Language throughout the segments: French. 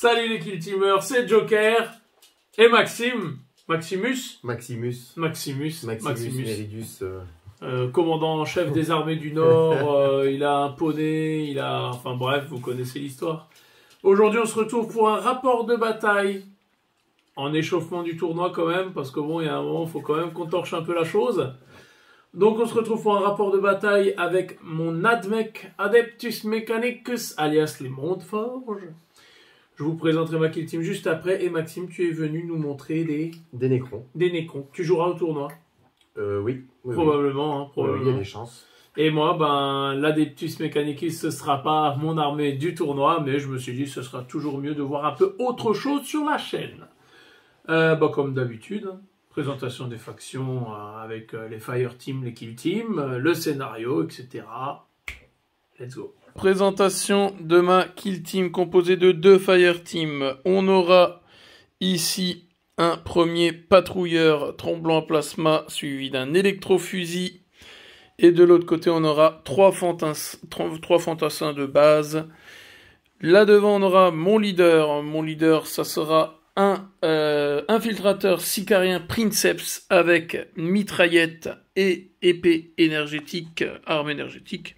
Salut les Kill Teamers, c'est Joker et Maxime. Maximus Meridus. Commandant en chef des armées du Nord, il a un poney, Enfin bref, vous connaissez l'histoire. Aujourd'hui, on se retrouve pour un rapport de bataille. En échauffement du tournoi quand même, parce que bon, il y a un moment, il faut quand même qu'on torche un peu la chose. Donc on se retrouve pour un rapport de bataille avec mon Admech Adeptus Mechanicus, alias les Mondeforges. Je vous présenterai ma kill team juste après. Et Maxime, tu es venu nous montrer des Nécrons. Des Nécrons. Tu joueras au tournoi? Oui. Probablement. Hein, probablement. Il y a des chances. Et moi, l'Adeptus Mechanicus, ce sera pas mon armée du tournoi, mais je me suis dit que ce sera toujours mieux de voir un peu autre chose sur la chaîne. Comme d'habitude, présentation des factions avec les Fire Team, les Kill Team, le scénario, etc. Let's go. Présentation de ma Kill Team composée de 2 Fire Team. On aura ici un premier patrouilleur tremblant à plasma suivi d'un électrofusil. Et de l'autre côté, on aura 3 fantassins de base. Là devant, on aura mon leader. Mon leader, ça sera un infiltrateur sicarien Princeps avec mitraillette et épée énergétique, arme énergétique.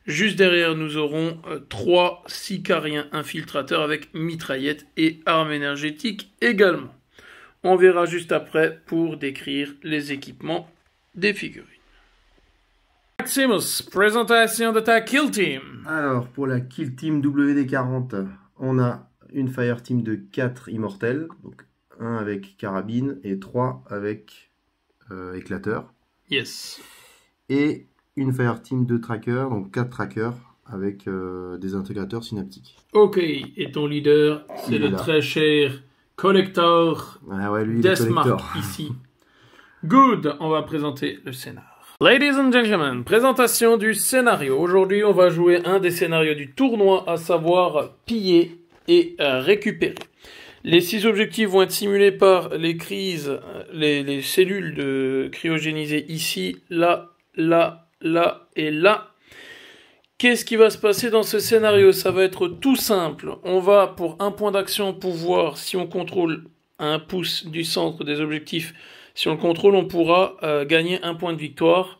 Juste derrière, nous aurons 3 sicariens infiltrateurs avec mitraillette et arme énergétique également. On verra juste après pour décrire les équipements des figurines. Maximus, présentation de ta Kill Team. Alors, pour la Kill Team WD40, on a une Fire Team de 4 immortels, donc 1 avec carabine et 3 avec éclateur. Yes. Et une Fire Team de trackers, donc 4 trackers avec des intégrateurs synaptiques. Ok, et ton leader, c'est le très cher Collector Deathmark ici. Good, on va présenter le scénario. Ladies and gentlemen, présentation du scénario. Aujourd'hui, on va jouer un des scénarios du tournoi, à savoir piller et récupérer. Les 6 objectifs vont être simulés par les crises, les cellules de cryogénisées ici, là, là, là et là. Qu'est-ce qui va se passer dans ce scénario? Ça va être tout simple. On va, pour un point d'action, pouvoir, si on contrôle à 1 pouce du centre des objectifs, si on le contrôle, on pourra gagner 1 point de victoire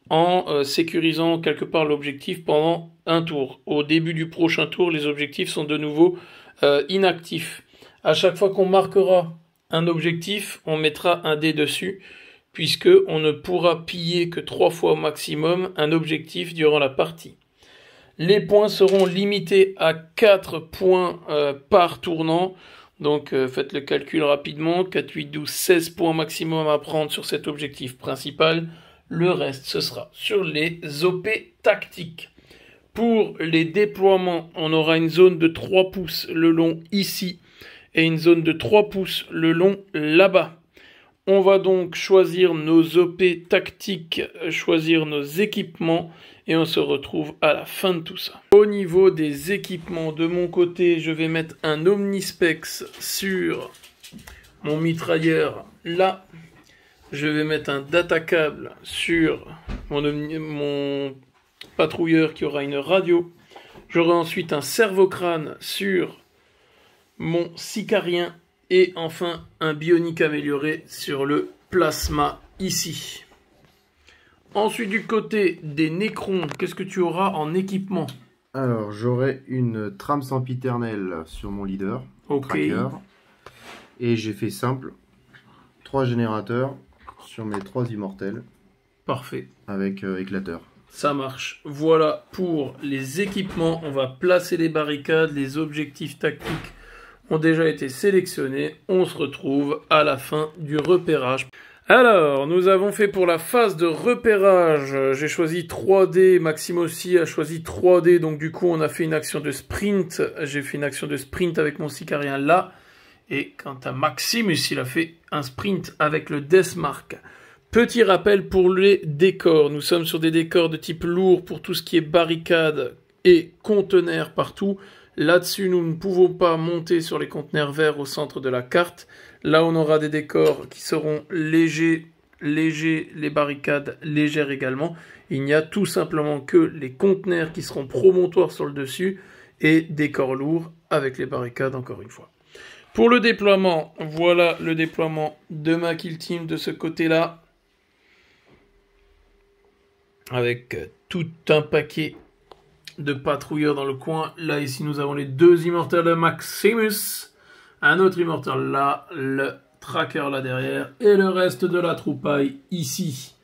en sécurisant quelque part l'objectif pendant un tour. Au début du prochain tour, les objectifs sont de nouveau inactifs. À chaque fois qu'on marquera un objectif, on mettra un dé dessus, puisque on ne pourra piller que 3 fois au maximum un objectif durant la partie. Les points seront limités à 4 points par tournant. Donc faites le calcul rapidement, 4, 8, 12, 16 points maximum à prendre sur cet objectif principal. Le reste, ce sera sur les OP tactiques. Pour les déploiements, on aura une zone de 3 pouces le long ici et une zone de 3 pouces le long là-bas. On va donc choisir nos OP tactiques, choisir nos équipements et on se retrouve à la fin de tout ça. Au niveau des équipements, de mon côté, je vais mettre un Omnispex sur mon mitrailleur là. Je vais mettre un datacable sur mon patrouilleur qui aura une radio. J'aurai ensuite un servocrâne sur mon sicarien. Et enfin, un bionique amélioré sur le plasma ici. Ensuite, du côté des Nécrons, qu'est-ce que tu auras en équipement? Alors, j'aurai une trame sempiternelle sur mon leader. Ok. Tracker, et j'ai fait simple. 3 générateurs sur mes 3 immortels. Parfait. Avec éclateur. Ça marche. Voilà pour les équipements. On va placer les barricades, les objectifs tactiques ont déjà été sélectionnés. On se retrouve à la fin du repérage. Alors, nous avons fait pour la phase de repérage, j'ai choisi 3D, Maxime aussi a choisi 3D, donc du coup on a fait une action de sprint, j'ai fait une action de sprint avec mon sicarien là, et quant à Maxime, il a fait un sprint avec le Deathmark. Petit rappel pour les décors, nous sommes sur des décors de type lourd pour tout ce qui est barricades et conteneurs partout. Là-dessus, nous ne pouvons pas monter sur les conteneurs verts au centre de la carte. Là, on aura des décors qui seront légers, les barricades légères également. Il n'y a tout simplement que les conteneurs qui seront promontoires sur le dessus et décors lourds avec les barricades encore une fois. Pour le déploiement, voilà le déploiement de ma kill team de ce côté-là. Avec tout un paquet de patrouilleurs dans le coin. Là, ici, nous avons les 2 immortels de Maximus. Un autre immortel là, le tracker là derrière. Et le reste de la troupaille ici.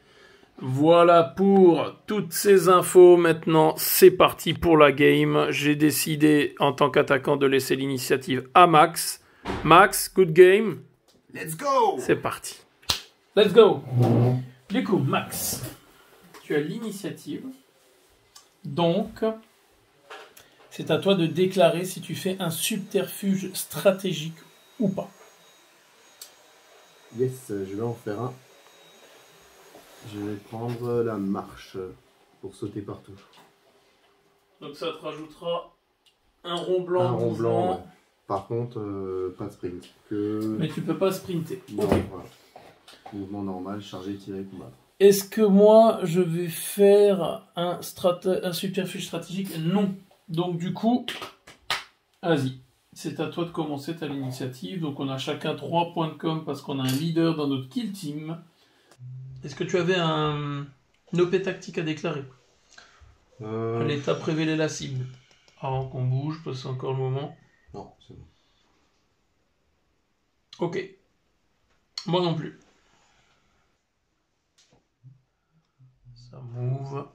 Voilà pour toutes ces infos. Maintenant, c'est parti pour la game. J'ai décidé, en tant qu'attaquant, de laisser l'initiative à Max. Max, good game. Let's go. C'est parti. Let's go. Du coup, Max, tu as l'initiative. Donc, c'est à toi de déclarer si tu fais un subterfuge stratégique ou pas. Yes, je vais en faire un. Je vais prendre la marche pour sauter partout. Donc ça te rajoutera un rond blanc. Un rond blanc, ouais. Par contre, pas de sprint. Mais tu peux pas sprinter. Non, Okay. voilà. Mouvement normal, charger, tirer, combattre. Est-ce que moi, je vais faire un subterfuge stratégique? Non. Donc du coup, vas-y. C'est à toi de commencer ta l'initiative. Donc on a chacun 3 points de com parce qu'on a un leader dans notre kill team. Est-ce que tu avais un OP tactique à déclarer? À l'étape révéler la cible. Avant qu'on bouge, parce que c'est encore le moment. Non, c'est bon. Ok. Moi non plus. Ça move.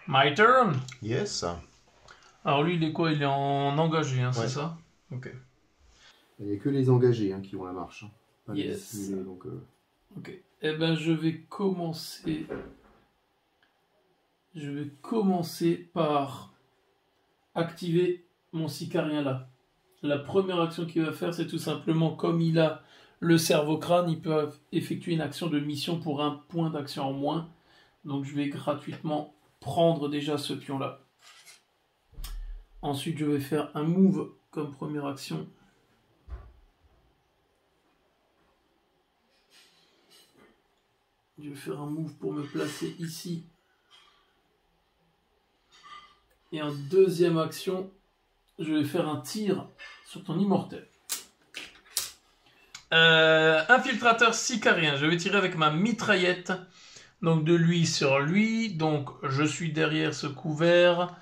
My turn. Yes. Alors lui, il est quoi? Il est en engagé, hein, Ouais. c'est ça? Ok. Il n'y a que les engagés qui ont la marche. Pas les Yes. dissimulés, donc, Ok. Eh ben, je vais commencer. Je vais commencer par activer mon sicarien là. La première action qu'il va faire, c'est tout simplement, comme il a le cerveau crâne, il peut effectuer une action de mission pour un point d'action en moins. Donc je vais gratuitement prendre déjà ce pion là. Ensuite, je vais faire un move comme première action. Je vais faire un move pour me placer ici. Et en deuxième action, je vais faire un tir sur ton immortel. Infiltrateur sicarien. Je vais tirer avec ma mitraillette. Donc de lui sur lui. Donc je suis derrière ce couvert.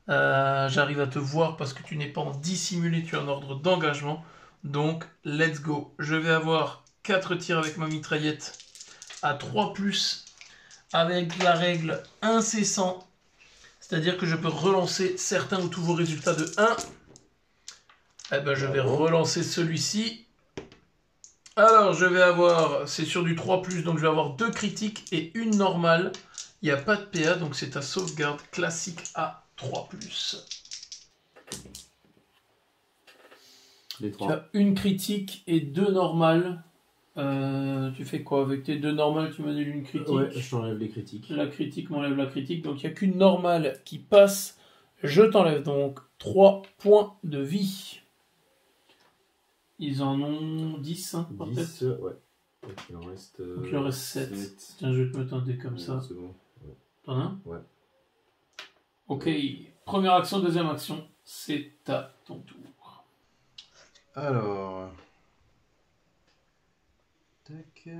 J'arrive à te voir parce que tu n'es pas en dissimulé, tu es en ordre d'engagement. Donc let's go. Je vais avoir 4 tirs avec ma mitraillette à 3+, avec la règle incessant. C'est-à-dire que je peux relancer certains ou tous vos résultats de 1. Eh ben, je vais relancer celui-ci. Alors, je vais avoir, c'est sur du 3+, donc je vais avoir 2 critiques et une normale. Il n'y a pas de PA, donc c'est ta sauvegarde classique à 3+. les Tu 3. as une critique et 2 normales. Tu fais quoi avec tes 2 normales? Tu m'as dit une critique. Ouais, je t'enlève les critiques. La critique m'enlève la critique, donc il n'y a qu'une normale qui passe. Je t'enlève donc 3 points de vie. Ils en ont 10, hein, par 10, tête. ouais. Donc il en reste, Donc il en reste 7. Tiens, je vais te me tenter comme ça. C'est bon. Ouais. T'en as un? Ouais. Ok, première action, deuxième action, c'est à ton tour. Alors. Tac. Je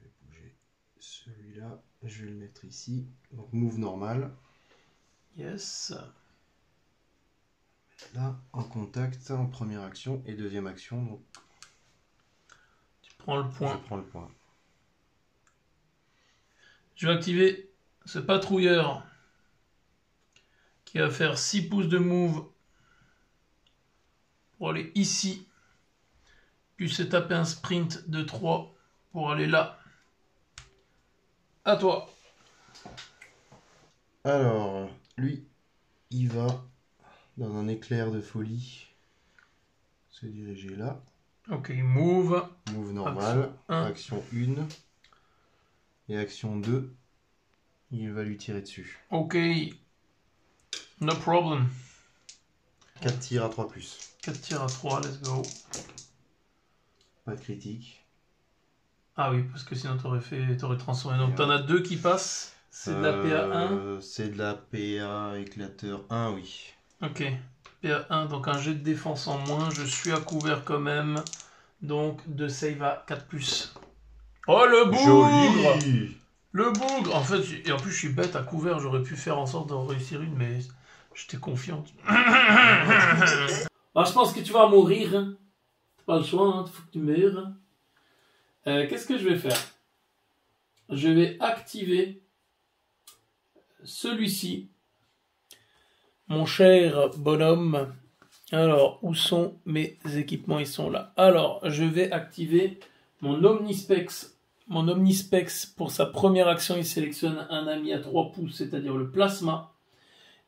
vais bouger celui-là. Je vais le mettre ici. Donc move normal. Yes. Là, en contact, en première action et deuxième action. Donc Tu prends le point. je prends le point. Je vais activer ce patrouilleur qui va faire 6 pouces de move pour aller ici, puis se taper un sprint de 3 pour aller là. À toi. Alors, lui, il va dans un éclair de folie se diriger là. Ok, move. Move normal. Action 1. Action 1. Et action 2. Il va lui tirer dessus. Ok. No problem. 4 tirs à 3+. 4 tirs à 3, let's go. Pas de critique. Ah oui, parce que sinon t'aurais transformé. Donc t'en as 2 qui passent. C'est de la PA1. C'est de la PA éclateur 1, oui. Ok. PA1, donc un jet de défense en moins. Je suis à couvert quand même. Donc de save à 4+. Oh le bougre! Joli! Le bougre! En fait, et en plus je suis bête à couvert. J'aurais pu faire en sorte d'en réussir une, mais j'étais confiante. Ah, je pense que tu vas mourir. Hein. T'as pas le choix, hein. Faut que tu meurs. Qu'est-ce que je vais faire? Je vais activer celui-ci. Mon cher bonhomme. Alors, où sont mes équipements? Ils sont là. Alors, je vais activer mon Omnispex. Mon Omnispex, pour sa première action, il sélectionne un ami à 3 pouces, c'est-à-dire le plasma.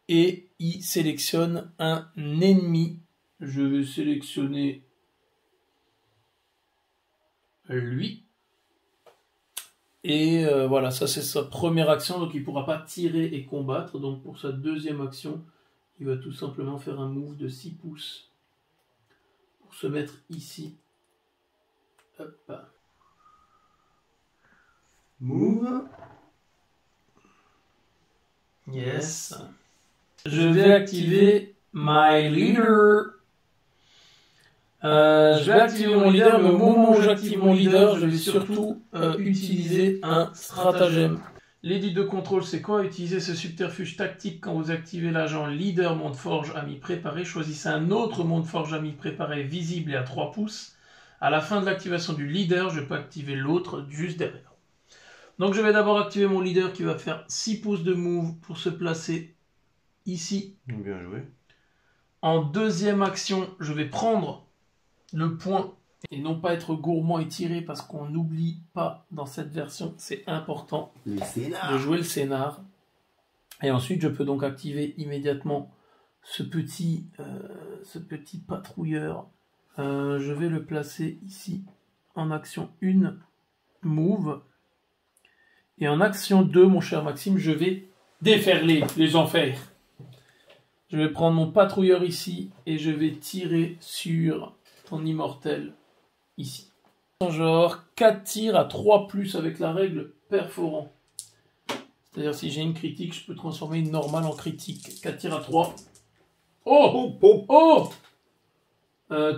Et il sélectionne un ennemi. Je vais sélectionner lui. Et voilà, ça c'est sa première action, donc il ne pourra pas tirer et combattre. Donc pour sa deuxième action, il va tout simplement faire un move de 6 pouces pour se mettre ici. Hop. Move. Yes. Je vais activer My Leader. Je vais activer mon leader, mais au moment où j'active mon leader, je vais surtout utiliser un stratagème. L'édit de contrôle, c'est quoi? Utiliser ce subterfuge tactique quand vous activez l'agent leader monde forge ami préparé. Choisissez un autre monde forge ami préparé visible et à 3 pouces. À la fin de l'activation du leader, je peux activer l'autre juste derrière. Donc je vais d'abord activer mon leader qui va faire 6 pouces de move pour se placer ici. Bien joué. En deuxième action, je vais prendre le point et non pas être gourmand et tiré parce qu'on n'oublie pas dans cette version, c'est important de jouer le scénar. Et ensuite, je peux donc activer immédiatement ce petit patrouilleur. Je vais le placer ici en action 1, move. Et en action 2, mon cher Maxime, je vais déferler les enfers. Je vais prendre mon patrouilleur ici et je vais tirer sur ton immortel ici. Genre 4 tirs à 3 plus avec la règle perforant. C'est-à-dire si j'ai une critique, je peux transformer une normale en critique. 4 tirs à 3. Oh! Oh!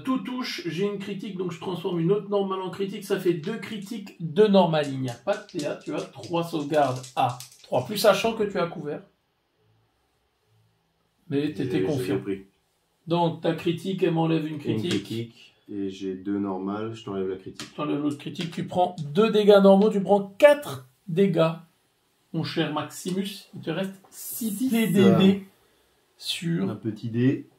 Tout touche, j'ai une critique, donc je transforme une autre normale en critique. Ça fait 2 critiques, 2 normales. Il n'y a pas de PA, tu as 3 sauvegardes à 3 plus, sachant que tu as couvert. Mais tu étais confiant. Donc ta critique, elle m'enlève une critique. Et j'ai 2 normales, je t'enlève la critique. Tu enlèves l'autre critique, tu prends 2 dégâts normaux, tu prends 4 dégâts. Mon cher Maximus, il te reste 6 PDD sur... Un petit dé.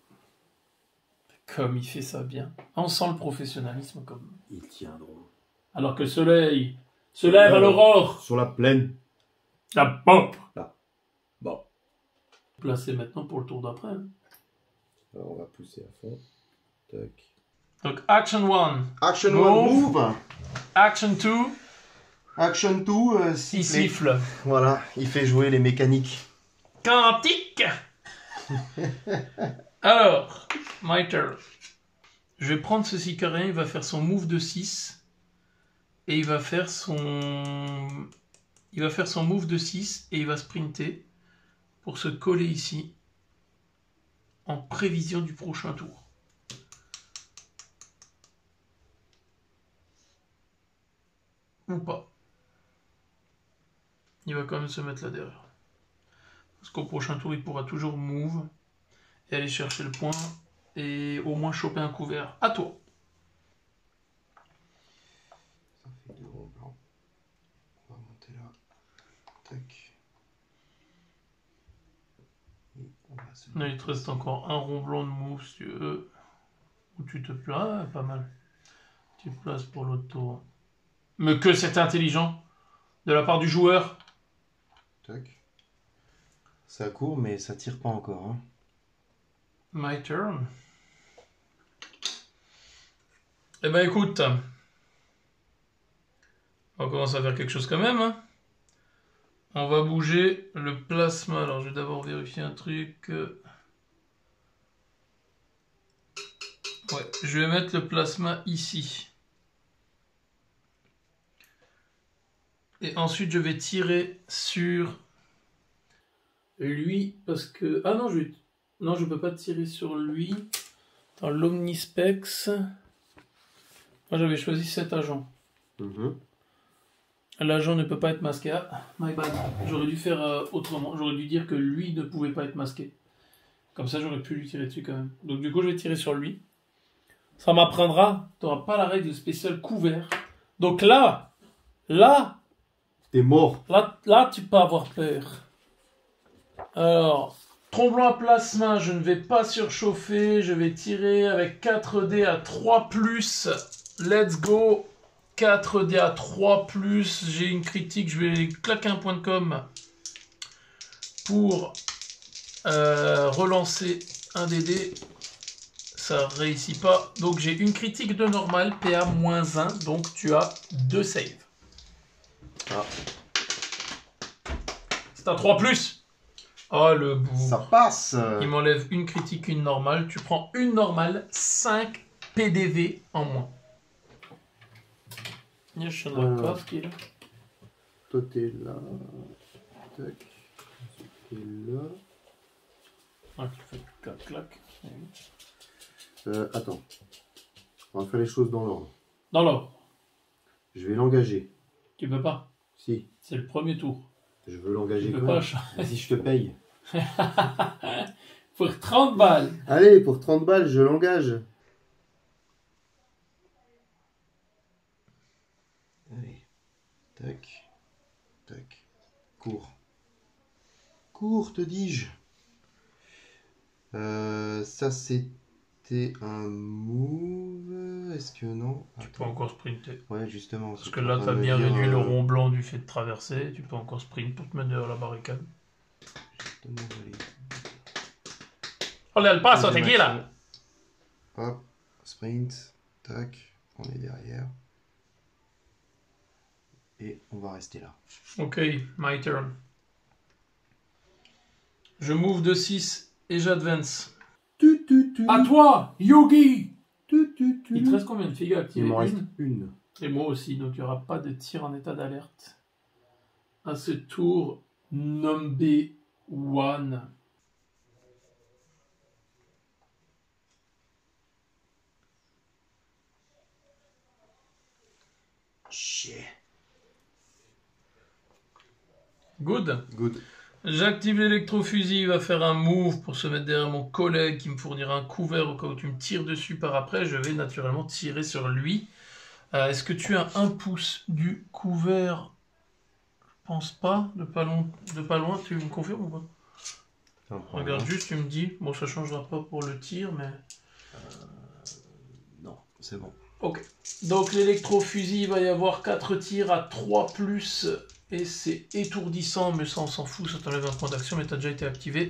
Comme il fait ça bien. On sent le professionnalisme comme... Ils tiendront. Alors que le soleil se lève à l'aurore. Sur la plaine. La pop. Là. Bon. Placé maintenant pour le tour d'après. Alors on va pousser à fond. Tac. Donc action 1. Action 1, move. Action 2. Action 2, il siffle. Voilà, il fait jouer les mécaniques. Quantique. Alors, my turn. Je vais prendre ce Sicarien, il va faire son move de 6. Et il va faire son move de 6 et il va sprinter pour se coller ici en prévision du prochain tour. Ou pas. Il va quand même se mettre là derrière. Parce qu'au prochain tour, il pourra toujours move et aller chercher le point et au moins choper un couvert. À toi. Ça fait 2 ronds blancs. On va monter là. Tac. Et on va se... Là, il te reste encore un rond blanc de move si tu veux. Ou tu te places. Ah, pas mal. Tu te places pour l'autre tour. Mais que c'est intelligent de la part du joueur. Tac. Ça court, mais ça tire pas encore. Hein. My turn. Eh ben écoute, on va commencer à faire quelque chose quand même. Hein. On va bouger le plasma. Alors je vais d'abord vérifier un truc. Ouais, je vais mettre le plasma ici. Et ensuite, je vais tirer sur lui parce que... Ah non, je peux pas tirer sur lui. Dans l'Omnispex, moi j'avais choisi cet agent. L'agent ne peut pas être masqué. Ah, my bad. J'aurais dû faire autrement. J'aurais dû dire que lui ne pouvait pas être masqué. Comme ça, j'aurais pu lui tirer dessus quand même. Donc du coup, je vais tirer sur lui. Ça m'apprendra. Tu n'auras pas la règle spéciale couvert. Donc là, t'es mort. Là, tu peux avoir peur. Alors, tromblon à plasma, je ne vais pas surchauffer. Je vais tirer avec 4 dés à 3+. Let's go. 4 dés à 3+. J'ai une critique. Je vais claquer un point de com pour relancer un des dés. Ça réussit pas. Donc j'ai une critique de normal. PA -1. Donc tu as 2 saves. Ah. C'est un 3+. Oh le bout. Ça passe. Il m'enlève une critique, une normale. Tu prends une normale, 5 PDV en moins. Je ne sais pas ce qu'il est. Toi t'es là. Tac. T'es là. Ah, tu fais clac clac. Attends. On va faire les choses dans l'ordre. Dans l'ordre. Je vais l'engager. Tu peux pas. Si. C'est le premier tour. Je veux l'engager quand même. Si je te paye. Pour 30 balles. Allez, pour 30 balles, je l'engage. Allez. Tac. Tac. Cours. Cours, te dis-je. Ça, c'était un move. Est-ce que non? Tu peux encore sprinter. Ouais, justement. Parce que là, tu as bien réduit le rond blanc du fait de traverser. Tu peux encore sprint pour te mettre derrière la barricade. Olha el paso, tequila! Hop, sprint. Tac. On est derrière. Et on va rester là. Ok, my turn. Je move de 6 et j'advance. À toi, Yogi! Il te reste combien de figures activées? Il m'en reste une. Et moi aussi, donc il n'y aura pas de tir en état d'alerte. À ce tour, number 1. Chier. Good. Good. J'active l'électrofusil, il va faire un move pour se mettre derrière mon collègue qui me fournira un couvert au cas où tu me tires dessus par après. Je vais naturellement tirer sur lui. Est-ce que tu as un pouce du couvert? Je pense pas. De pas loin, tu me confirmes ou pas? Non, regarde juste, tu me dis. Bon, ça changera pas pour le tir, mais... non, c'est bon. Ok. Donc l'électrofusil, il va y avoir 4 tirs à 3+. Et c'est étourdissant, mais ça on s'en fout, ça t'enlève un point d'action, mais t'as déjà été activé.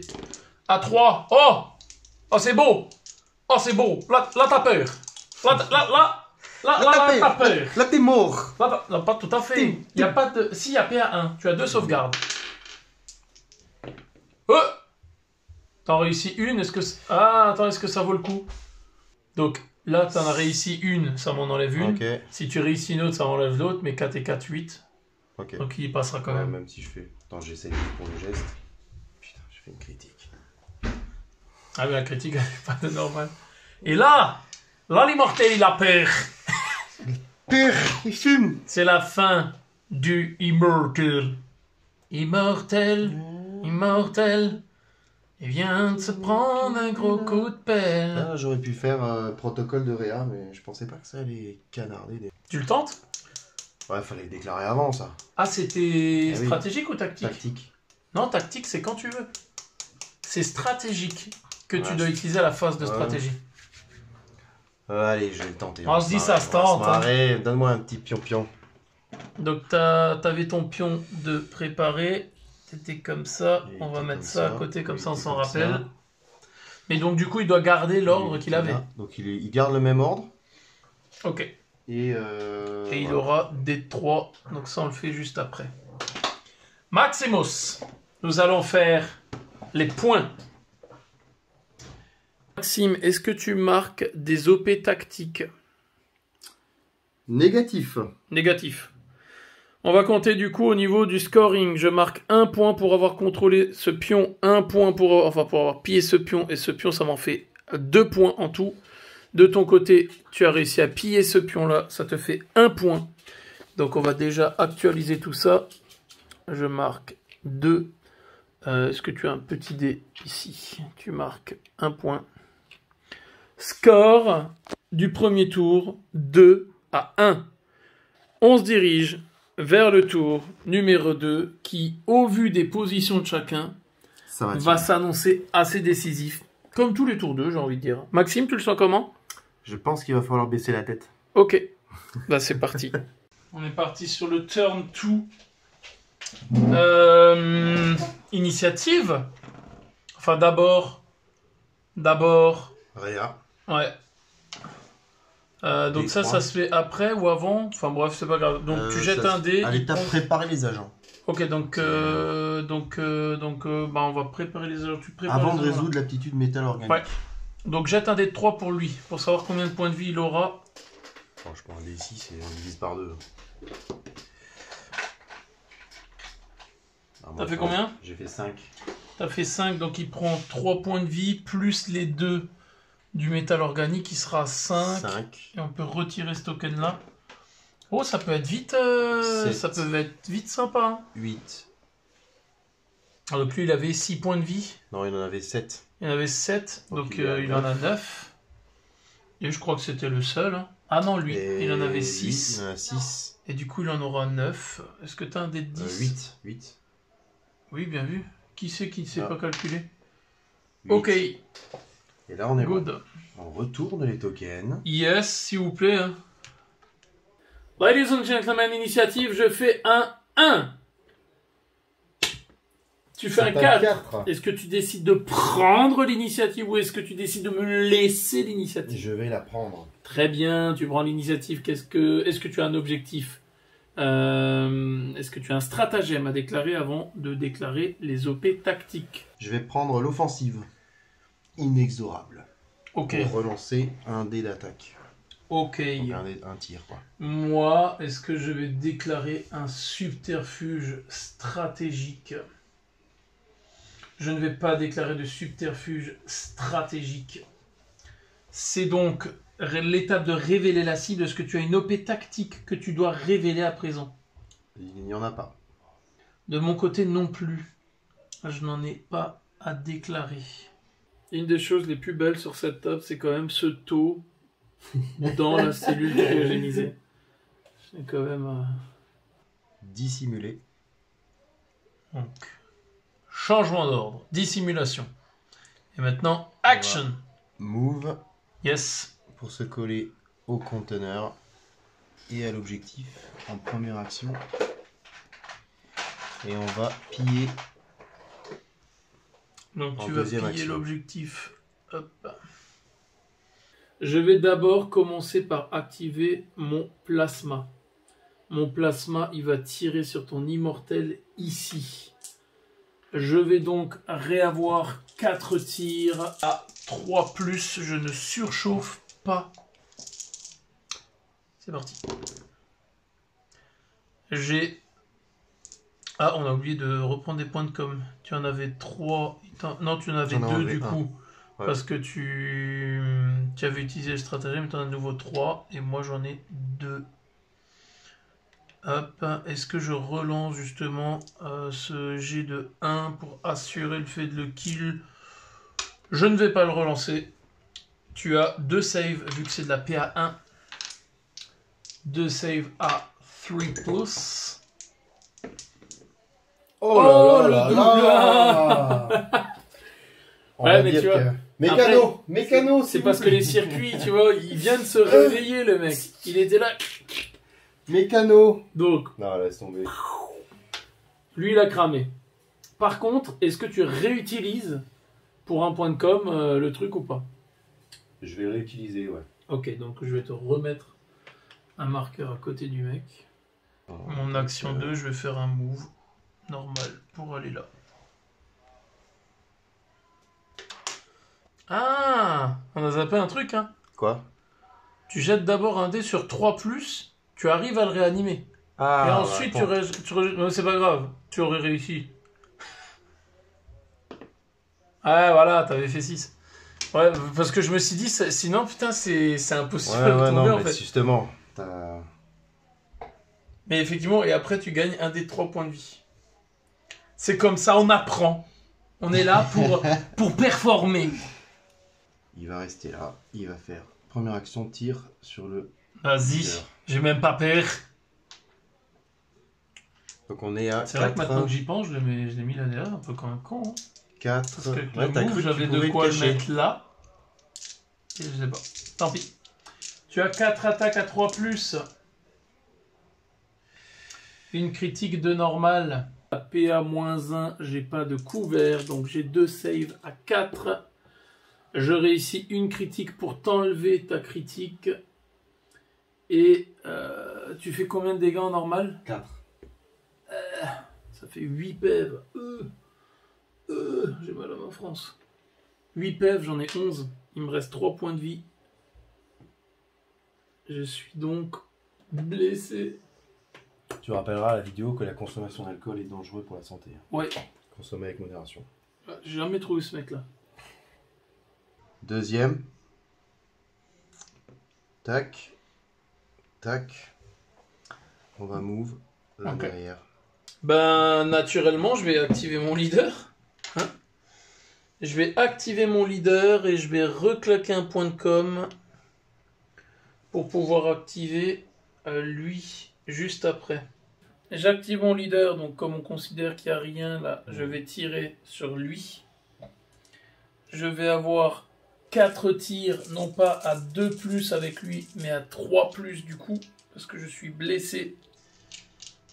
À 3. Oh! Oh, c'est beau! Oh, c'est beau! Là t'as peur! Là t'as peur! Là t'es mort! Là, non, pas tout à fait. Il y a pas de... Si, il y a PA1. Tu as 2 sauvegardes. T'en réussis une, est-ce que... Ah, attends, est-ce que ça vaut le coup? Donc, là, t'en as réussi une, ça m'en enlève une. Okay. Si tu réussis une autre, ça m'enlève l'autre, mais 4 et 4, 8. Okay. Donc il passera quand même. Même si je fais... Attends, j'essaye pour le geste. Putain, je fais une critique. Ah mais la critique, elle n'est pas de normal. Et là l'immortel, il a peur. Peur, il fume. C'est la fin du Immortel. Immortel, immortel. Il vient de se prendre un gros coup de pelle. Ah, j'aurais pu faire protocole de Réa, mais je pensais pas que ça allait canarder. Tu le tentes? Ouais, fallait le déclarer avant, ça. Ah, c'était stratégique ou tactique? Tactique. Non, tactique, c'est quand tu veux. C'est stratégique que tu dois utiliser à la phase de stratégie. Allez, je vais le tenter. On se dit ça se tente. Hein. Donne-moi un petit pion-pion. Donc, t'avais ton pion de préparé. T'étais comme ça. Et on va mettre ça à côté, comme ça on s'en rappelle. Mais donc, du coup, il doit garder l'ordre qu'il avait. Donc, il garde le même ordre. Ok. Et il aura D3, donc ça on le fait juste après. Maximus, nous allons faire les points. Maxime, est-ce que tu marques des OP tactiques? Négatif. Négatif. On va compter du coup au niveau du scoring. Je marque 1 point pour avoir contrôlé ce pion, 1 point pour avoir pillé ce pion, et ce pion, ça m'en fait 2 points en tout. De ton côté, tu as réussi à piller ce pion-là, ça te fait 1 point. Donc on va déjà actualiser tout ça. Je marque 2. Est-ce que tu as un petit dé ici? Tu marques 1 point. Score du premier tour, 2-1. On se dirige vers le tour numéro 2 qui, au vu des positions de chacun, va s'annoncer assez décisif. Comme tous les tours 2, j'ai envie de dire. Maxime, tu le sens comment? Je pense qu'il va falloir baisser la tête. Ok, bah c'est parti. On est parti sur le turn 2. Initiative. Enfin d'abord. Réa. Ouais. Donc ça se fait après ou avant. Enfin bref, c'est pas grave. Donc tu jettes un dé. À l'étape préparer les agents. Ok, donc on va préparer les agents. Tu prépares avant de résoudre l'aptitude métal organique. Ouais. Donc jette un dé de 3 pour lui, pour savoir combien de points de vie il aura. Oh, je prends un dé ici, on divise par 2. T'as fait combien? J'ai fait 5. T'as fait 5, donc il prend 3 points de vie, plus les 2 du métal organique, il sera 5. Et on peut retirer ce token là. Oh, ça peut être vite, sympa. Hein. 8. Alors, donc lui, il avait 6 points de vie. Non, il en avait 7. Il en avait 7, donc il en a 9. Et je crois que c'était le seul. Hein. Ah non, lui, il en avait 6. Il en a 6. Et du coup, il en aura 9. Est-ce que tu as un dé de 10? 8. Oui, bien vu. Qui c'est qui ne sait pas calculer? 8. Ok. Et là, on est good. Bon. On retourne les tokens. Yes, s'il vous plaît. Hein. Ladies and gentlemen, initiative, je fais un 1. Tu fais un 4. Est-ce que tu décides de prendre l'initiative ou est-ce que tu décides de me laisser l'initiative? Je vais la prendre. Très bien, tu prends l'initiative. Est-ce que tu as un objectif? Est-ce que tu as un stratagème à déclarer avant de déclarer les OP tactiques? Je vais prendre l'offensive. Inexorable. Ok. Pour relancer un dé d'attaque. Ok. Donc un tir, quoi. Moi, est-ce que je vais déclarer un subterfuge stratégique? Je ne vais pas déclarer de subterfuge stratégique. C'est donc l'étape de révéler la cible. Est-ce que tu as une OP tactique que tu dois révéler à présent? Il n'y en a pas. De mon côté non plus. Je n'en ai pas à déclarer. Une des choses les plus belles sur cette table, c'est quand même ce taux dans la cellule cryogénisée. C'est quand même... Dissimulé. Donc, changement d'ordre. Dissimulation. Et maintenant, action. Move. Yes. Pour se coller au conteneur et à l'objectif en première action. Et on va piller. Donc tu vas piller l'objectif. Hop. Je vais d'abord commencer par activer mon plasma. Mon plasma, il va tirer sur ton immortel ici. Je vais donc réavoir 4 tirs à 3+. Je ne surchauffe pas. C'est parti. J'ai... Ah, on a oublié de reprendre des points de com. Tu en avais 3. Non, tu en avais 2 du coup. Ouais. Parce que tu avais utilisé le stratagème, tu en as de nouveau 3. Et moi, j'en ai 2. Hop. Est-ce que je relance justement ce G de 1 pour assurer le fait de le kill? Je ne vais pas le relancer. Tu as 2 saves vu que c'est de la PA1. 2 saves à 3+. Oh là là là. Ouais, mais tu vois. Mécano, c'est parce que les circuits, tu vois, il vient de se réveiller, le mec. Il était là. Mécano. Donc. Non, laisse tomber. Lui, il a cramé. Par contre, est-ce que tu réutilises pour un point de com le truc ou pas? Je vais réutiliser, ouais. Ok, donc je vais te remettre un marqueur à côté du mec. Mon action 2, je vais faire un move normal pour aller là. Ah, on a zappé un truc, hein. Quoi? Tu jettes d'abord un dé sur 3+, tu arrives à le réanimer. Ah, et ensuite, non, c'est pas grave. Tu aurais réussi. Ah, voilà, t'avais fait 6. Ouais, parce que je me suis dit, sinon, putain, c'est impossible de tomber, en fait. Justement. Mais effectivement, et après, tu gagnes un des 3 points de vie. C'est comme ça, on apprend. On est là pour performer. Il va rester là. Il va faire première action, tir sur le... Vas-y, j'ai même pas peur. Donc on est à 4. C'est vrai que maintenant que j'y pense, je l'ai mis là derrière, un peu comme un con. Hein. 4. Parce que le move, j'avais de quoi le mettre là. Et je sais pas. Tant pis. Tu as 4 attaques à 3+. Une critique de normal. À PA-1, j'ai pas de couvert, donc j'ai 2 saves à 4. Je réussis une critique pour t'enlever ta critique. Et tu fais combien de dégâts en normal? 4. Ça fait 8 pèves. J'ai mal à ma France. 8 pèves, j'en ai 11. Il me reste 3 points de vie. Je suis donc blessé. Tu rappelleras à la vidéo que la consommation d'alcool est dangereuse pour la santé. Ouais. Consommer avec modération. J'ai jamais trouvé ce mec-là. Deuxième. Tac. Tac. On va move là derrière. Ben, naturellement, je vais activer mon leader. Hein, je vais activer mon leader et je vais reclaquer un point de com pour pouvoir activer lui juste après. J'active mon leader, donc comme on considère qu'il n'y a rien là, je vais tirer sur lui. Je vais avoir 4 tirs, non pas à 2+ avec lui, mais à 3+ du coup, parce que je suis blessé.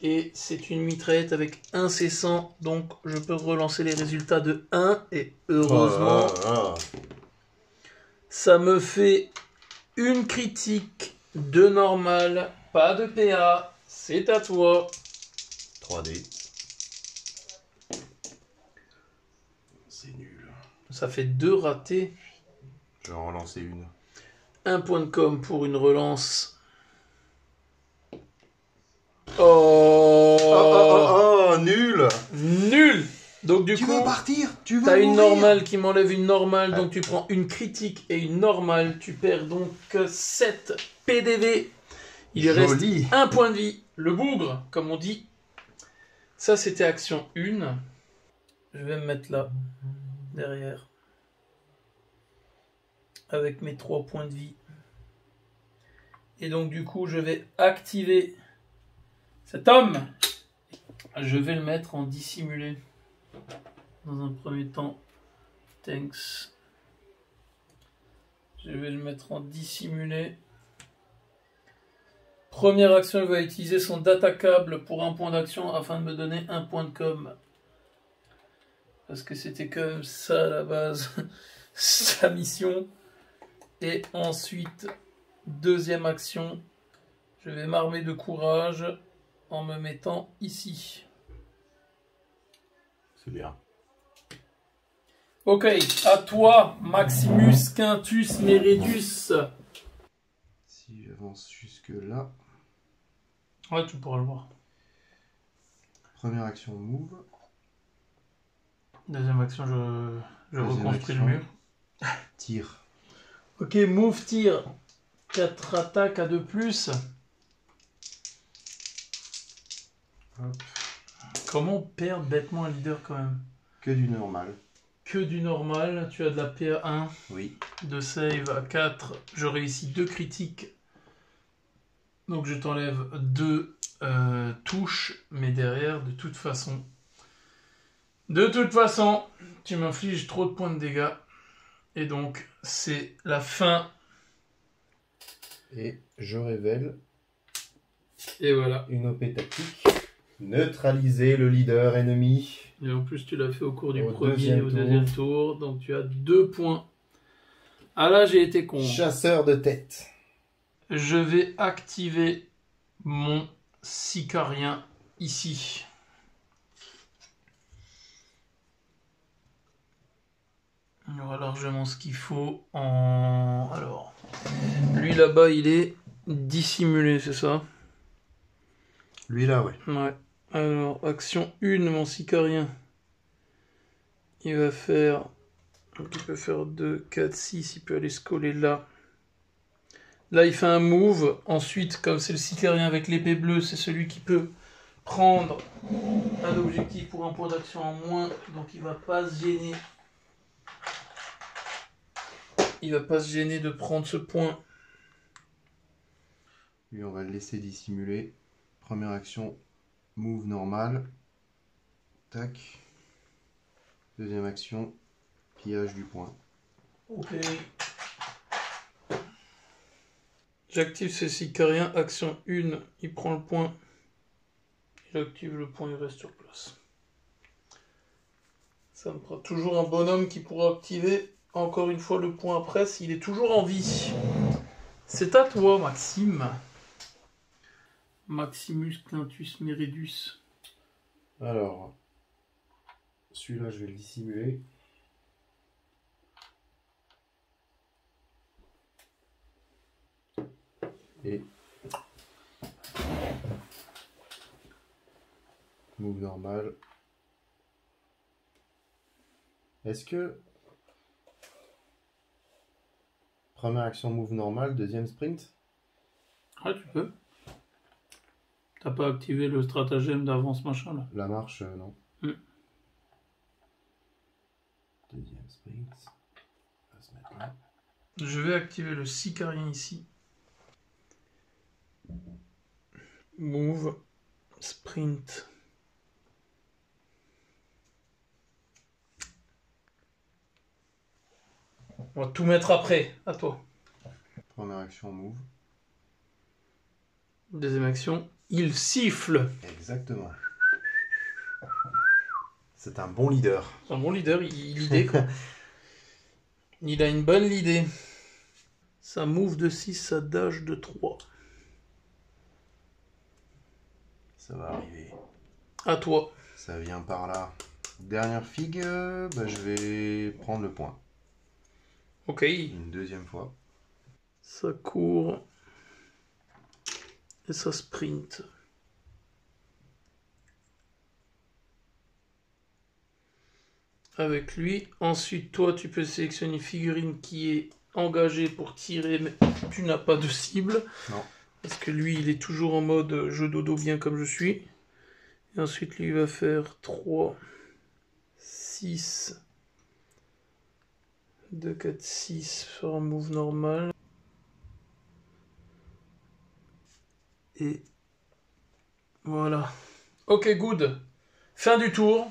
Et c'est une mitraillette avec un C100, donc je peux relancer les résultats de 1, et heureusement, ça me fait une critique de normal, pas de PA, c'est à toi. 3D. C'est nul. Ça fait 2 ratés. Je vais en relancer une. Un point de com pour une relance. Oh, nul. Nul. Donc du coup, tu veux partir? Tu veux t'as une normale qui m'enlève une normale, donc tu prends une critique et une normale. Tu perds donc 7 PDV. Il reste un point de vie. Le bougre, comme on dit. Ça, c'était action 1. Je vais me mettre là, derrière. Avec mes 3 points de vie. Et donc du coup, je vais activer cet homme. Je vais le mettre en dissimulé. Dans un premier temps. Thanks. Je vais le mettre en dissimulé. Première action, il va utiliser son datacable pour un point d'action afin de me donner un point de com. Parce que c'était quand même ça à la base, sa mission. Et ensuite, deuxième action, je vais m'armer de courage en me mettant ici. C'est bien. Ok, à toi, Maximus Quintus Meridius. Si j'avance jusque là. Ouais, tu pourras le voir. Première action, move. Deuxième action, je reconstruis le mur. Tire. Ok, move, tire. 4 attaques à 2+. Hop. Comment perdre bêtement un leader quand même? Que du normal. Que du normal. Tu as de la PA 1. Oui. De save à 4. Je réussis 2 critiques. Donc je t'enlève 2 touches. Mais derrière, de toute façon, tu m'infliges trop de points de dégâts. Et donc, c'est la fin. Et je révèle. Et voilà. Une OP tactique. Neutraliser le leader ennemi. Et en plus, tu l'as fait au cours du premier et au deuxième tour. Donc, tu as 2 points. Ah là, j'ai été con. Chasseur de tête. Je vais activer mon Sicarien ici. Il y aura largement ce qu'il faut en... Alors, lui là-bas, il est dissimulé, c'est ça? Lui là, ouais. Ouais. Alors, action 1, mon sicarien. Il va faire... Donc il peut faire 2, 4, 6, il peut aller se coller là. Là, il fait un move. Ensuite, comme c'est le sicarien avec l'épée bleue, c'est celui qui peut prendre un objectif pour un point d'action en moins. Donc il va pas se gêner. Il va pas se gêner de prendre ce point. Lui, on va le laisser dissimuler. Première action, move normal. Tac. Deuxième action, pillage du point. Ok. J'active ce sicarien. Action 1, il prend le point. J'active le point, il reste sur place. Ça me fera toujours un bonhomme qui pourra activer encore une fois le point après s'il est toujours en vie. C'est à toi, Maxime. Maximus Quintus Meridus. Alors, celui-là, je vais le dissimuler. Et move normal. Est-ce que première action move normal, deuxième sprint? Ah, tu peux. T'as pas activé le stratagème d'avance machin là? La marche, non. Deuxième sprint. On va se mettre là. Je vais activer le sicarien ici. Move. Sprint. On va tout mettre après. À toi. Première action move. Deuxième action. Il siffle. Exactement. C'est un bon leader. C'est un bon leader, il idée quoi. Il a une bonne idée. Ça move de 6, ça dash de 3. Ça va arriver. À toi. Ça vient par là. Dernière figue, je vais prendre le point. Ok. Une deuxième fois. Ça court. Et ça sprint. Avec lui. Ensuite, toi, tu peux sélectionner une figurine qui est engagée pour tirer, mais tu n'as pas de cible. Non. Parce que lui, il est toujours en mode jeu dodo bien comme je suis. Et ensuite, lui, il va faire 3, 6, 2, 4, 6, faire un move normal. Et voilà. Ok, good. Fin du tour.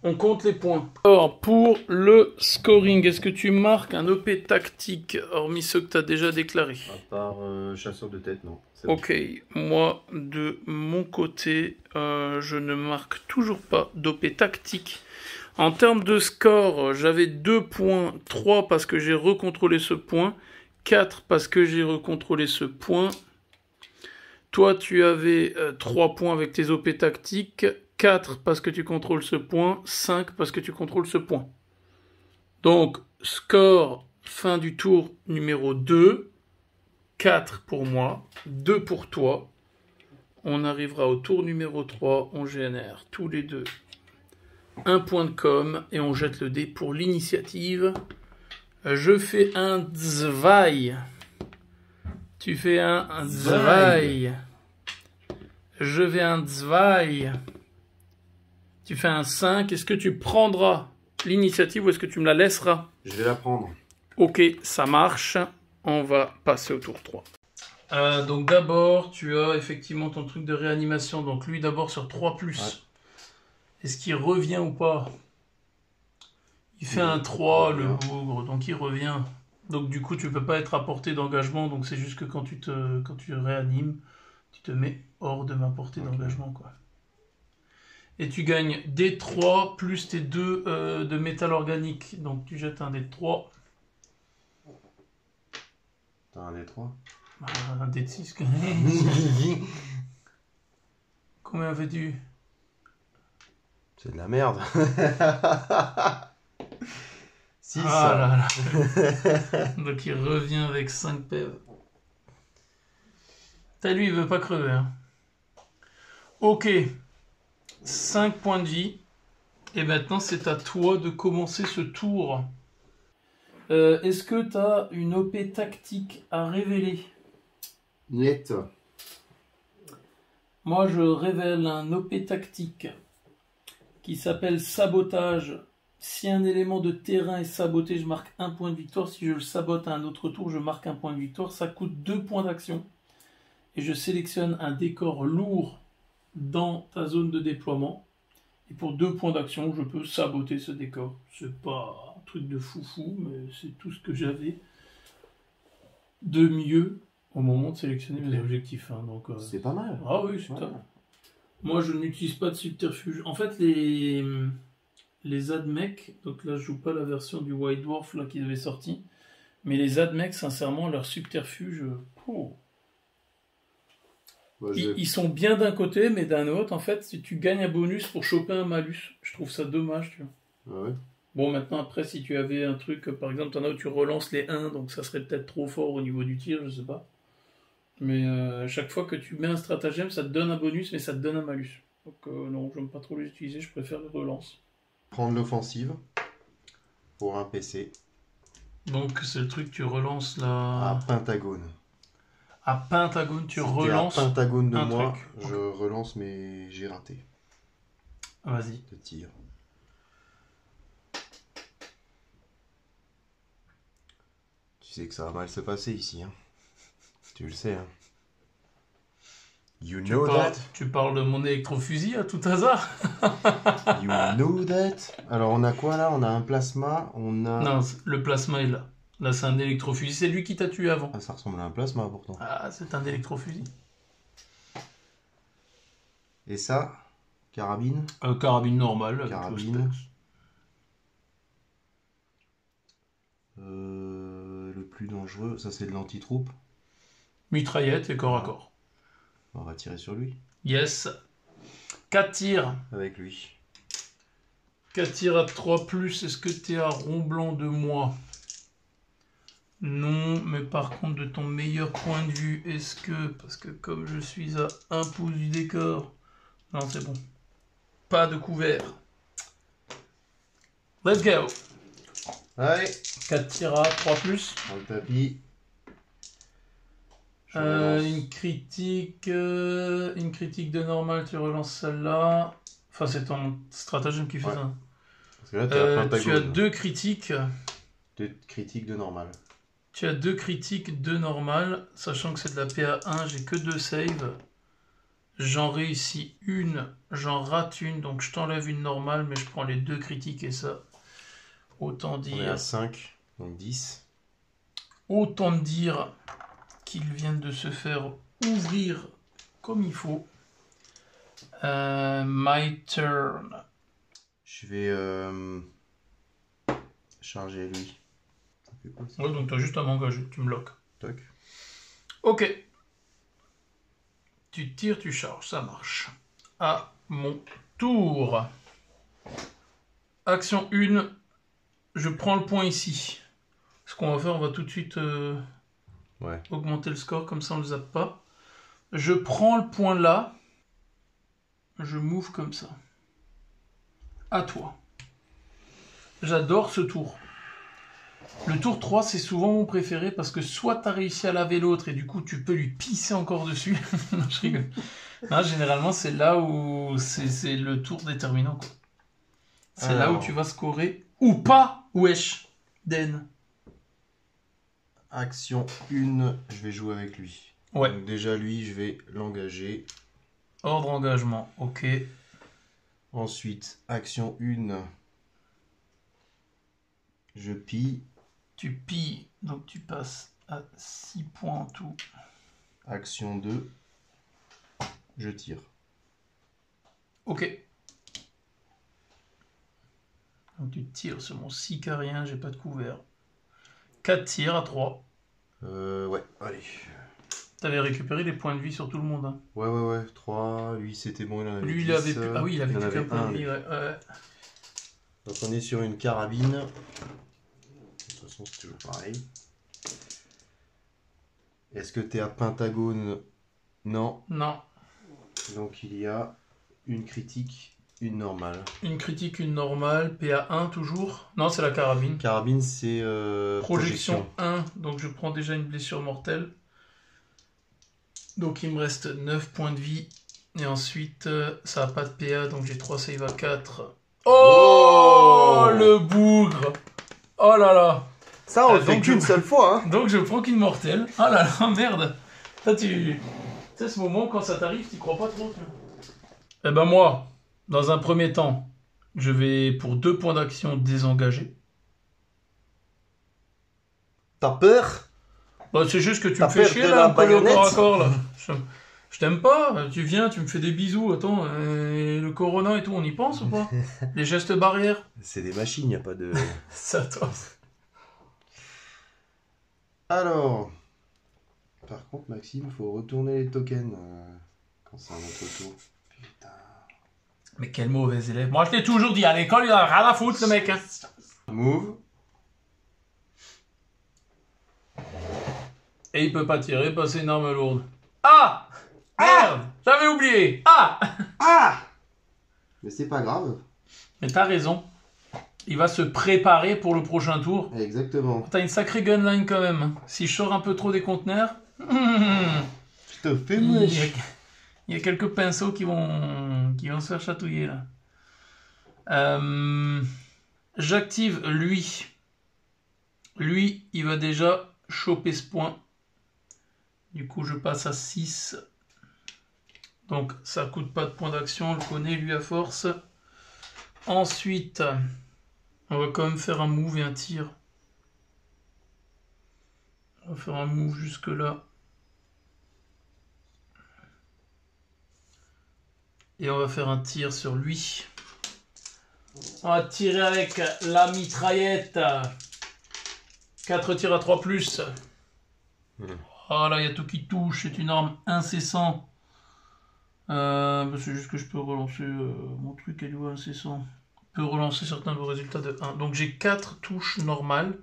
On compte les points. Alors, pour le scoring, est-ce que tu marques un OP tactique, hormis ceux que tu as déjà déclarés? À part chasseur de tête, non. Ok, moi, de mon côté, je ne marque toujours pas d'OP tactique. En termes de score, j'avais 2 points, 3 parce que j'ai recontrôlé ce point, 4 parce que j'ai recontrôlé ce point. Toi, tu avais 3 points avec tes OP tactiques, 4 parce que tu contrôles ce point, 5 parce que tu contrôles ce point. Donc, score fin du tour numéro 2, 4 pour moi, 2 pour toi. On arrivera au tour numéro 3, on génère tous les deux un point de com et on jette le dé pour l'initiative. Je fais un zwei. Tu fais un zwei. Je vais un zwei. Tu fais un 5. Est-ce que tu prendras l'initiative ou est-ce que tu me la laisseras? Je vais la prendre. Ok, ça marche. On va passer au tour 3. Donc d'abord, tu as effectivement ton truc de réanimation. Donc lui d'abord sur 3+. Ouais. Est-ce qu'il revient ou pas? Il fait un 3, le bougre, donc il revient. Donc du coup, tu peux pas être à portée d'engagement. Donc c'est juste que quand tu réanimes, tu te mets hors de ma portée d'engagement, quoi. Et tu gagnes D3 plus tes 2 de métal organique. Donc tu jettes un D3. T'as un D3? Un D6. Combien fais-tu? C'est de la merde. 6. Ah là là. Donc il revient avec 5 PV. T'as lui, il veut pas crever. Hein. Ok. 5 points de vie. Et maintenant, c'est à toi de commencer ce tour. Est-ce que tu as une OP tactique à révéler? Niet. Moi, je révèle un OP tactique qui s'appelle sabotage. Si un élément de terrain est saboté, je marque 1 point de victoire. Si je le sabote à un autre tour, je marque 1 point de victoire. Ça coûte 2 points d'action. Et je sélectionne un décor lourd dans ta zone de déploiement. Et pour 2 points d'action, je peux saboter ce décor. C'est pas un truc de foufou, mais c'est tout ce que j'avais de mieux au moment de sélectionner mes objectifs. Hein. Donc, c'est pas mal. Ah oui, c'est top. Moi, je n'utilise pas de subterfuge. En fait, les AdMech, donc là, je joue pas la version du White Dwarf là, qu'ils avaient sorti, mais les AdMech, sincèrement, leur subterfuge... Ils sont bien d'un côté, mais d'un autre, en fait, si tu gagnes un bonus pour choper un malus, je trouve ça dommage, tu vois. Ah ouais. Bon, maintenant, après, si tu avais un truc, par exemple, t'en as où tu relances les 1, donc ça serait peut-être trop fort au niveau du tir, je sais pas. Mais chaque fois que tu mets un stratagème, ça te donne un bonus, mais ça te donne un malus. Donc non, j'aime pas trop les utiliser, je préfère les relances. Prendre l'offensive pour un PC. Donc c'est le truc, tu relances la... À Pentagone. À Pentagone, tu relances. À Pentagone de un moi, truc. je relance, mais j'ai raté. Vas-y. De tir. Tu sais que ça va mal se passer ici, hein. Tu le sais, hein. You know that. Tu parles de mon électrofusil à tout hasard. You know that. Alors on a quoi là? On a un plasma, on a... Non, le plasma est là. Là c'est un électrofusil, c'est lui qui t'a tué avant. Ah, ça ressemble à un plasma pourtant. Ah, c'est un électrofusil. Et ça? Carabine? Carabine normale. Carabine. Le plus dangereux, ça c'est de l'anti-troupe. Mitraillette et corps à corps. On va tirer sur lui. Yes. 4 tirs. Avec lui. 4 tirs à 3+, est-ce que tu es à rond blanc de moi? Non, mais par contre de ton meilleur point de vue, est-ce que... Parce que comme je suis à 1 pouce du décor... Non, c'est bon. Pas de couvert. Let's go. Allez. 4 tirs à 3+. Dans le tapis. Une critique de normal, tu relances celle-là. Enfin, c'est ton stratagème qui fait ça. Parce que là, t'es à Pentagone. Tu as 2 critiques. 2 critiques de normal. Tu as 2 critiques de normal, sachant que c'est de la PA1, j'ai que 2 saves. J'en réussis une, j'en rate une, donc je t'enlève une normale, mais je prends les 2 critiques et ça, autant dire... On est à 5, donc 10. Autant dire qu'ils viennent de se faire ouvrir comme il faut. My turn. Je vais charger lui. Ouais, donc tu as juste à m'engager, tu me loques. Toc. Ok. Tu tires, tu charges, ça marche. À mon tour. Action 1. Je prends le point ici. Ce qu'on va faire, on va tout de suite augmenter le score, comme ça on ne le zappe pas. Je prends le point là. Je move comme ça. À toi. J'adore ce tour. Le tour 3, c'est souvent mon préféré parce que soit tu as réussi à laver l'autre et du coup tu peux lui pisser encore dessus. Non, je rigole. Non, généralement, c'est là où c'est le tour déterminant. C'est là où tu vas scorer ou pas, wesh, Den. Action 1, je vais jouer avec lui. Ouais. Donc déjà, lui, je vais l'engager. Ordre engagement, ok. Ensuite, action 1, je pille. Tu pilles, donc tu passes à 6 points en tout. Action 2, je tire. Ok. Donc tu tires sur mon 6 carien, j'ai pas de couvert. 4 tirs à 3. Ouais, allez. T'avais récupéré les points de vie sur tout le monde. Hein. Ouais. 3, lui c'était bon, il en avait Lui, 10, il avait plus... Ah oui, il avait plus qu'un point de vie, ouais. Donc on est sur une carabine. De toute façon, c'est toujours pareil. Est-ce que t'es à Pentagone? Non. Non. Donc il y a une critique, une normale. Une critique, une normale, PA1 toujours. Non, c'est la carabine. Carabine, c'est projection 1, donc je prends déjà une blessure mortelle. Donc il me reste 9 points de vie. Et ensuite, ça n'a pas de PA, donc j'ai 3 save à 4. Oh, le bougre! Oh là là! Ça, on le fait qu'une seule fois. Hein. Donc je prends qu'une mortelle. Oh là là, merde! Ça, tu sais, ce moment, quand ça t'arrive, tu crois pas trop. Eh ben moi, dans un premier temps, je vais pour 2 points d'action désengager. T'as peur? Bah, c'est juste que tu me fais chier là, un peu le corps à corps là. Je t'aime pas, tu viens, tu me fais des bisous, attends, le corona et tout, on y pense ou pas? Les gestes barrières? C'est des machines, y a pas de... Ça, toi. Alors, par contre, Maxime, il faut retourner les tokens quand c'est à notre tour. Putain. Mais quel mauvais élève. Moi, je t'ai toujours dit, à l'école, il a rien à foutre, le mec. Hein. Move. Et il peut pas tirer, parce que c'est une arme lourde. Ah! Merde! J'avais oublié! Ah! Ah! Mais c'est pas grave. Mais t'as raison. Il va se préparer pour le prochain tour. Exactement. T'as une sacrée gunline quand même. Si je sors un peu trop des conteneurs... Je te fais moche. Il y a quelques pinceaux qui vont se faire chatouiller là. J'active lui. Lui, il va déjà choper ce point. Du coup, je passe à 6. Donc, ça coûte pas de point d'action. On le connaît, lui, à force. Ensuite, on va quand même faire un move et un tir. On va faire un move jusque là. Et on va faire un tir sur lui. On va tirer avec la mitraillette. 4 tirs à 3+. Oh là, il y a tout qui touche. C'est une arme incessant. C'est juste que je peux relancer mon truc. Elle est où incessant? Je peux relancer certains de vos résultats de 1. Donc j'ai 4 touches normales.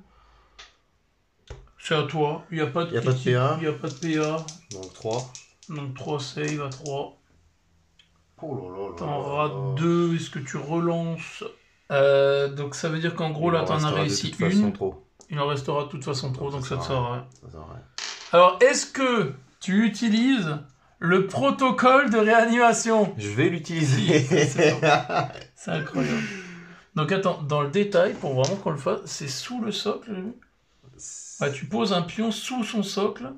C'est à toi. Il n'y a pas de PA. Il n'y a pas de PA. Donc 3. Donc 3 save à 3. Oh là là là. T'en rates 2. Est-ce que tu relances? Donc ça veut dire qu'en gros là t'en as réussi une. Il en restera de toute façon trop, donc ça te sert à rien. Alors est-ce que tu utilises le protocole de réanimation? Je vais l'utiliser. C'est incroyable. Donc attends, dans le détail, pour vraiment qu'on le fasse, c'est sous le socle. Ouais, tu poses un pion sous son socle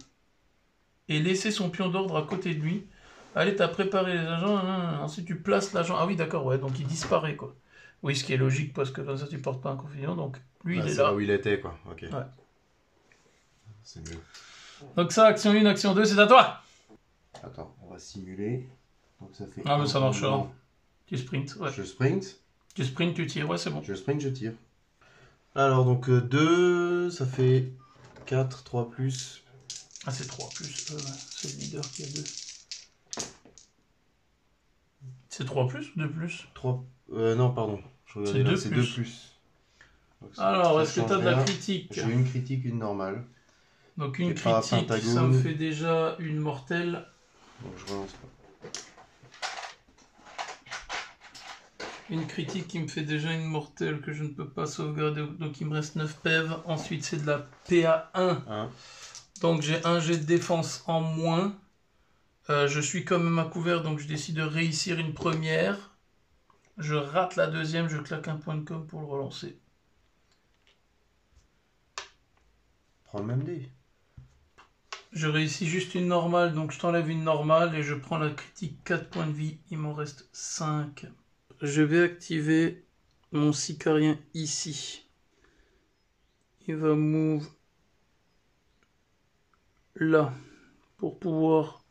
et laisser son pion d'ordre à côté de lui. Allez, t'as préparé les agents, ensuite tu places l'agent. Ah oui, d'accord, ouais, donc il disparaît, quoi. Oui, ce qui est logique, parce que comme ça, tu portes pas un confinement, donc lui, il est là. Là où il était, quoi, ok. Ouais. C'est mieux. Donc ça, action 1, action 2, c'est à toi. Attends, on va simuler. Donc ça fait... Ah, mais ça marchera. Tu sprints, ouais. Je sprint. Tu sprints, tu tires, ouais, c'est bon. Je sprint, je tire. Alors, donc 2, ça fait 4, 3+. Ah, c'est 3+, c'est le leader qui a 2. C'est 3+ ou 2+? 3. Non, pardon. C'est 2+. C'est 2+. Donc, alors, est-ce que tu as de la critique? J'ai une critique, une normale. Donc une critique, ça me fait déjà une mortelle. Donc je relance pas. Une critique qui me fait déjà une mortelle que je ne peux pas sauvegarder. Donc il me reste 9 PEV. Ensuite c'est de la PA1. Donc j'ai un jet de défense en moins. Je suis quand même à couvert, donc je décide de réussir une première. Je rate la deuxième, je claque un point de com pour le relancer. Prends le même dé. Je réussis juste une normale, donc je t'enlève une normale et je prends la critique 4 points de vie. Il m'en reste 5. Je vais activer mon sicarien ici. Il va move là pour pouvoir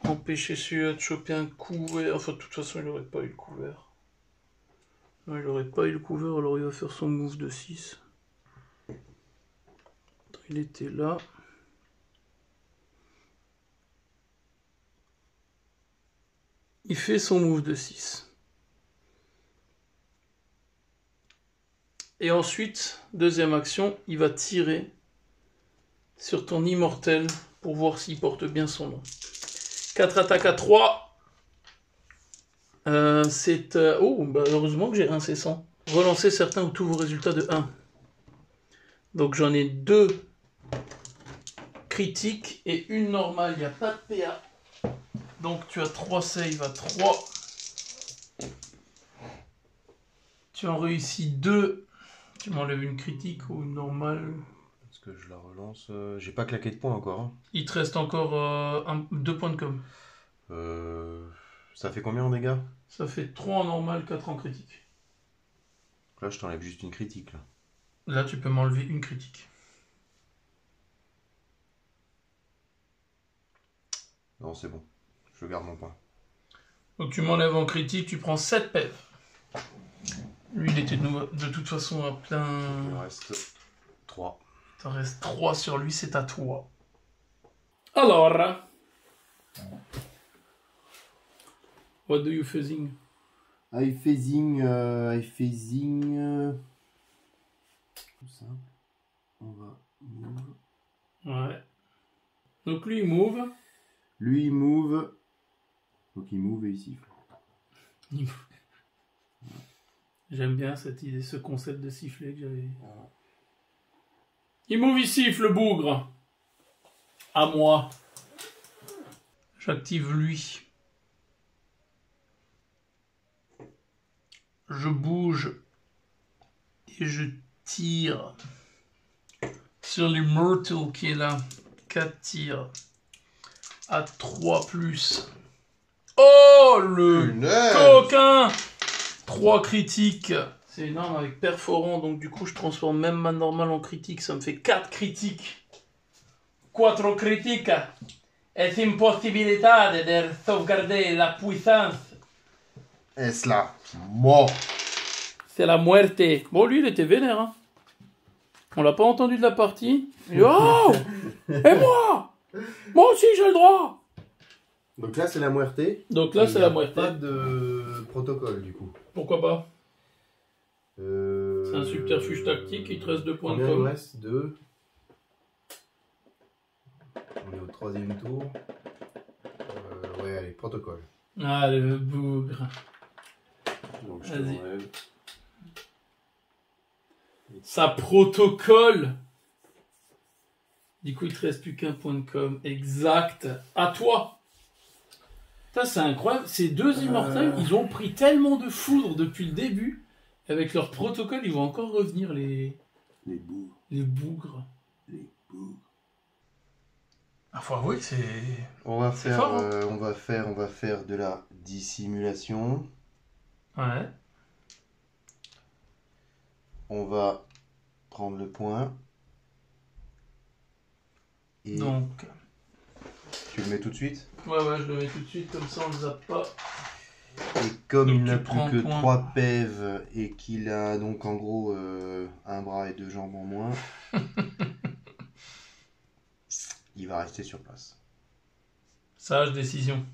empêcher celui-là de choper un couvert. Enfin, de toute façon, il n'aurait pas eu le couvert. Non, il n'aurait pas eu le couvert, alors il va faire son move de 6. Il était là. Il fait son move de 6. Et ensuite, deuxième action, il va tirer sur ton immortel pour voir s'il porte bien son nom. 4 attaques à 3. Heureusement que j'ai un C100. Relancez certains ou tous vos résultats de 1. Donc j'en ai 2 critiques et une normale. Il n'y a pas de PA. Donc tu as 3 saves à 3. Tu en réussis 2. Tu m'enlèves une critique ou une normale. Est-ce que je la relance? J'ai pas claqué de points encore. Hein. Il te reste encore 2 points de com. Ça fait combien en dégâts? Ça fait 3 en normal, 4 en critique. Là, je t'enlève juste une critique. Là, tu peux m'enlever une critique. Non, c'est bon. Je garde mon point. Donc tu m'enlèves en critique, tu prends 7 PEV. Lui, il était de toute façon à plein... Il me reste 3. Il reste 3 sur lui, c'est à toi. Alors... What do you phasing? I phasing... Tout simple. On va move. Ouais. Donc lui, il move. Lui, il move. Donc il move et il siffle. J'aime bien cette idée, ce concept de siffler que j'avais. Il move, il siffle, le bougre. À moi. J'active lui. Je bouge et je tire sur l'immortal qui est là. 4 tirs à 3 plus. Oh le coquin! 3 critiques. C'est énorme avec perforant, donc du coup je transforme même ma normale en critique. Ça me fait 4 critiques. 4 critiques. Es impossibilità de sauvegarder la puissance. Es la mort. C'est la muerte. Bon, lui, il était vénère. Hein. On l'a pas entendu de la partie. Il dit, oh! Et moi? Moi aussi, j'ai le droit. Donc là, c'est la muerte. Donc là, c'est la muerte. Pas de protocole, du coup. Pourquoi pas? C'est un subterfuge tactique. Il te reste 2 points de com. Il me reste 2. On est au 3e tour. Ouais, allez, protocole. Ah, le bougre. Donc je te l'enlève. Ça protocole. Du coup, il te reste plus qu'un point de com. Exact. À toi. Ça, c'est incroyable. Ces 2 immortels, ils ont pris tellement de foudre depuis le début. Avec leur protocole, ils vont encore revenir les bougres. Les bougres. Ah, faut avouer que c'est... On va faire, fort, hein. on va faire de la dissimulation. Ouais. On va prendre le point. Et donc... Tu le mets tout de suite? Ouais, je le mets tout de suite, comme ça on ne zappe pas. Et comme donc il n'a plus que 3 PEV et qu'il a donc en gros un bras et 2 jambes en moins, il va rester sur place. Sage décision.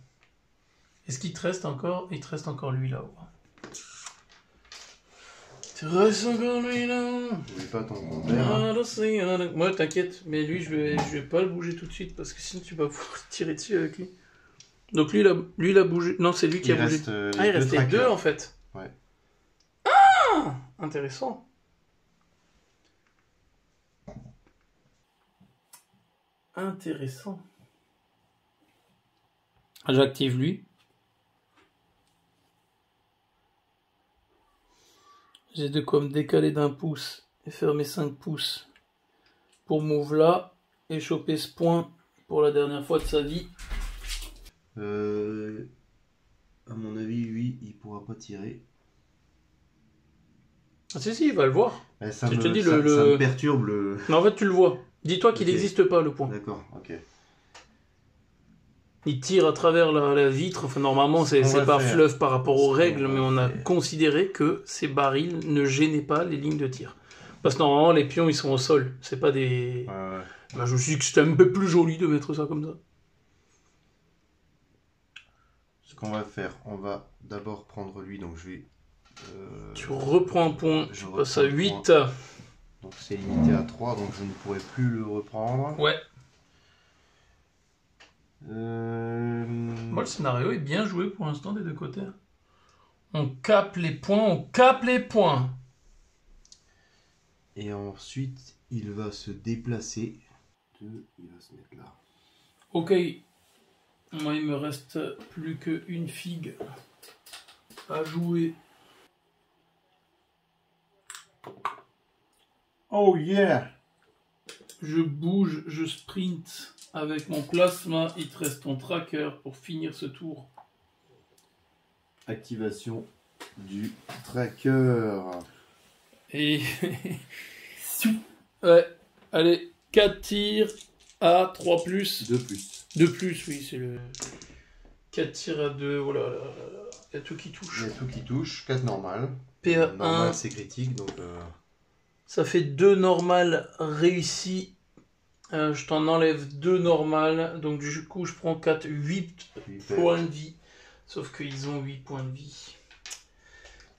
Est-ce qu'il te reste encore? Il te reste encore lui là-haut. Il te reste encore lui là-haut. N'oublie pas ton compère. Moi t'inquiète, mais lui je vais pas le bouger tout de suite parce que sinon tu vas pouvoir tirer dessus avec lui. Donc lui il a bougé. Non, c'est lui qui a bougé. Il restait 2 en fait. Ouais. Ah, intéressant. Intéressant. J'active lui. J'ai de quoi me décaler d'1 pouce et faire mes 5 pouces pour move là et choper ce point pour la dernière fois de sa vie. À mon avis, lui, il pourra pas tirer. Ah si, il va le voir. Ça me perturbe le... Mais en fait, tu le vois. Dis-toi qu'il n'existe pas le point. D'accord, ok. Il tire à travers la vitre. Enfin, normalement, c'est pas fleuve par rapport aux règles, mais on a considéré que ces barils ne gênaient pas les lignes de tir. Parce que normalement, les pions, ils sont au sol. C'est pas des... Ouais. Bah, je me suis dit que c'était un peu plus joli de mettre ça comme ça. Ce qu'on va faire, on va d'abord prendre lui, donc je vais... Tu reprends un point, tu passes à 8. Donc c'est limité à 3, donc je ne pourrai plus le reprendre. Ouais. Moi, le scénario est bien joué pour l'instant des deux côtés. On capte les points, on capte les points. Et ensuite, il va se déplacer. Il va se mettre là. Ok. Moi, il me reste plus qu'une figue à jouer. Oh yeah! Je bouge, je sprint avec mon plasma. Il te reste ton tracker pour finir ce tour. Activation du tracker. Et... ouais, allez, 4 tirs à 3 plus. 2 plus. 2 plus, oui, c'est le... 4 tirs à 2, voilà, il y a tout qui touche. Il y a tout qui touche, 4 normales. PA1. Normal, c'est critique, donc... Ça fait 2 normales réussies. Je t'en enlève 2 normales. Donc du coup, je prends 4, 8 points de vie. Sauf qu'ils ont 8 points de vie.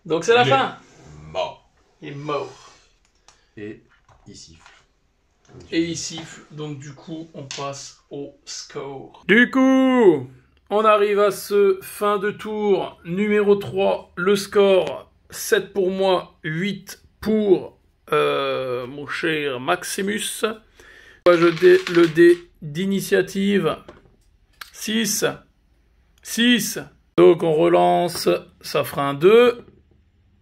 Donc c'est la fin. Mort. Il est mort. Et il siffle. Et il siffle. Donc du coup, on passe au score. Du coup, on arrive à ce fin de tour numéro 3. Le score, 7 pour moi, 8 pour... mon cher Maximus. Le dé d'initiative. 6. 6. Donc on relance. Ça fera un 2.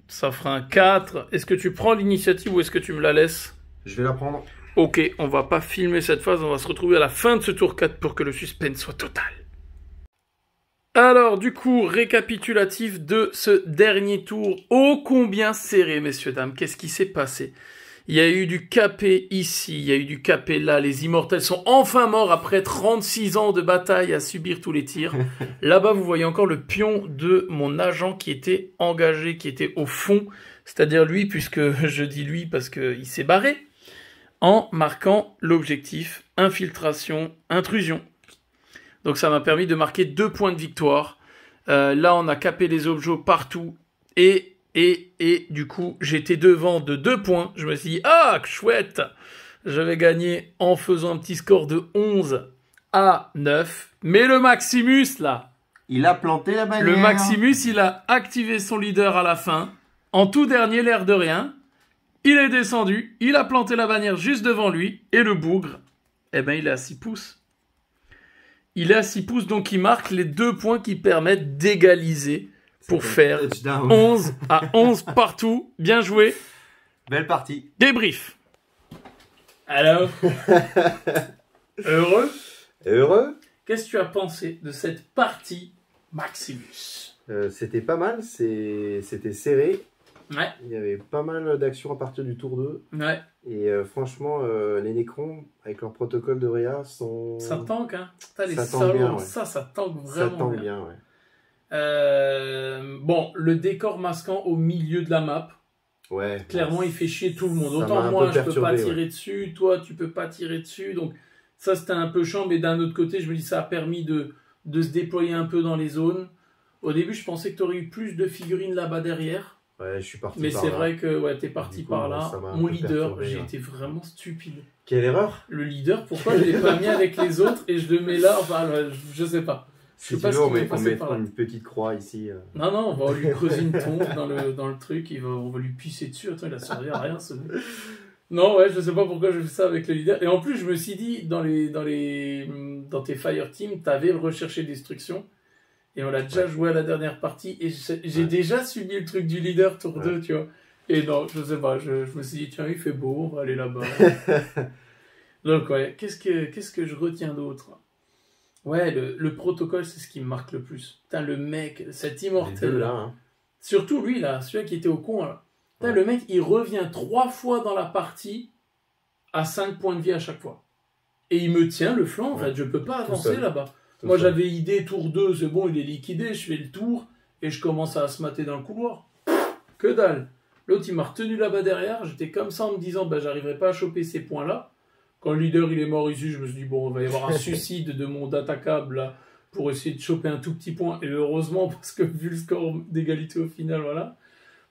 Ça fera un 4. Est-ce que tu prends l'initiative ou est-ce que tu me la laisses? Je vais la prendre. Ok, on va pas filmer cette phase. On va se retrouver à la fin de ce tour 4 pour que le suspense soit total. Alors, du coup, récapitulatif de ce dernier tour. Ô combien serré, messieurs, dames. Qu'est-ce qui s'est passé? Il y a eu du capé ici, il y a eu du capé là. Les immortels sont enfin morts après 36 ans de bataille à subir tous les tirs. Là-bas, vous voyez encore le pion de mon agent qui était engagé, qui était au fond. C'est-à-dire lui, puisque je dis lui parce qu'il s'est barré, en marquant l'objectif infiltration, intrusion. Donc ça m'a permis de marquer 2 points de victoire. Là, on a capé les objets partout. Et du coup, j'étais devant de 2 points. Je me suis dit, ah, chouette! Je vais gagner en faisant un petit score de 11 à 9. Mais le Maximus, là... Il a planté la bannière. Le Maximus, il a activé son leader à la fin. En tout dernier, l'air de rien. Il est descendu. Il a planté la bannière juste devant lui. Et le bougre, eh ben, il est à 6 pouces. Il est à 6 pouces, donc il marque les 2 points qui permettent d'égaliser pour faire 11 à 11 partout. Bien joué. Belle partie. Débrief. Alors, heureux? Heureux. Qu'est-ce que tu as pensé de cette partie, Maximus? C'était pas mal, c'était serré. Ouais. Il y avait pas mal d'actions à partir du tour 2. Ouais. Et franchement, les Necrons, avec leur protocole de Réa, sont... Ça tank, hein. T'as les solos, bien, ouais. Ça tank vraiment. Ça tank bien, ouais. Bon, le décor masquant au milieu de la map. Ouais. Clairement, il fait chier tout le monde. Autant moi, je peux pas tirer ouais. dessus, toi, tu peux pas tirer dessus. Donc, ça, c'était un peu chiant. Mais d'un autre côté, je me dis, ça a permis de se déployer un peu dans les zones. Au début, je pensais que tu aurais eu plus de figurines là-bas derrière. Ouais, je suis parti mais par c'est là. vrai que ouais, t'es parti par là. Mon leader, j'ai été vraiment stupide. Quelle erreur? Le leader, pourquoi je l'ai pas mis avec les autres et je le mets là? Enfin, je sais pas. Je sais pas on mettra une petite croix ici. Non, on va lui creuser une tombe dans le truc. On va lui pisser dessus. Attends, il a servi à rien, ce mec. Non, ouais, je sais pas pourquoi je fais ça avec le leader. Et en plus, je me suis dit, dans tes Fireteam, t'avais le recherché destruction. Et on l'a déjà joué à la dernière partie. Et j'ai déjà subi le truc du leader tour 2, tu vois. Et non, je sais pas. Je me suis dit, tiens, il fait beau, on va aller là-bas. Donc, ouais, qu'est-ce que je retiens d'autre? Ouais, le protocole, c'est ce qui me marque le plus. Putain, le mec, cet immortel là. Hein. Surtout lui, là, celui qui était au con, là. Putain, le mec, il revient 3 fois dans la partie à 5 points de vie à chaque fois. Et il me tient le flanc, en fait. Je peux pas avancer là-bas. Moi, j'avais idée, tour 2, c'est bon, il est liquidé, je fais le tour, et je commence à se mater dans le couloir. Que dalle. L'autre, il m'a retenu là-bas derrière, j'étais comme ça en me disant, j'arriverai pas à choper ces points-là. Quand le leader, il est mort ici, je me suis dit, bon, il va y avoir un suicide de mon datacable, là, pour essayer de choper un tout petit point, et heureusement, parce que vu le score d'égalité au final, voilà.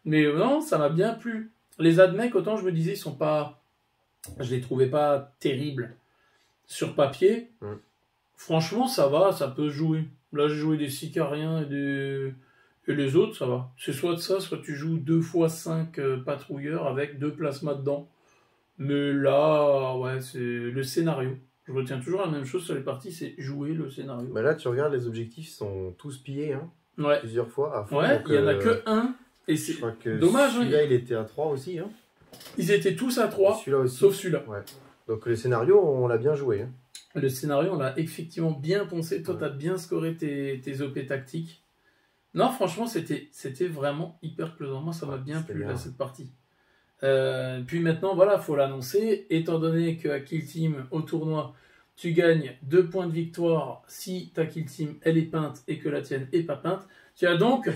Mais non, ça m'a bien plu. Les admecs, autant je me disais, je les trouvais pas terribles sur papier. Franchement, ça va, ça peut jouer. Là, j'ai joué des Sicariens et Et les autres, ça va. C'est soit de ça, soit tu joues 2 x 5 patrouilleurs avec 2 plasmas dedans. Mais là, ouais, c'est le scénario. Je retiens toujours la même chose sur les parties, c'est jouer le scénario. Bah là, tu regardes, les objectifs sont tous pillés, hein, plusieurs fois. À fond, ouais, il n'y en a que un. Et c'est dommage. Celui-là, il était à 3 aussi. Hein. Ils étaient tous à 3, sauf celui-là. Ouais. Donc le scénario, on l'a bien joué. Hein. Le scénario, on l'a effectivement bien poncé. Toi, tu as bien scoré tes OP tactiques. Non, franchement, c'était vraiment hyper plaisant. Moi, ça m'a bien plu, là, cette partie. Puis maintenant, voilà, il faut l'annoncer. Étant donné qu'à Kill Team, au tournoi, tu gagnes 2 points de victoire si ta Kill Team, elle est peinte et que la tienne n'est pas peinte. Tu as donc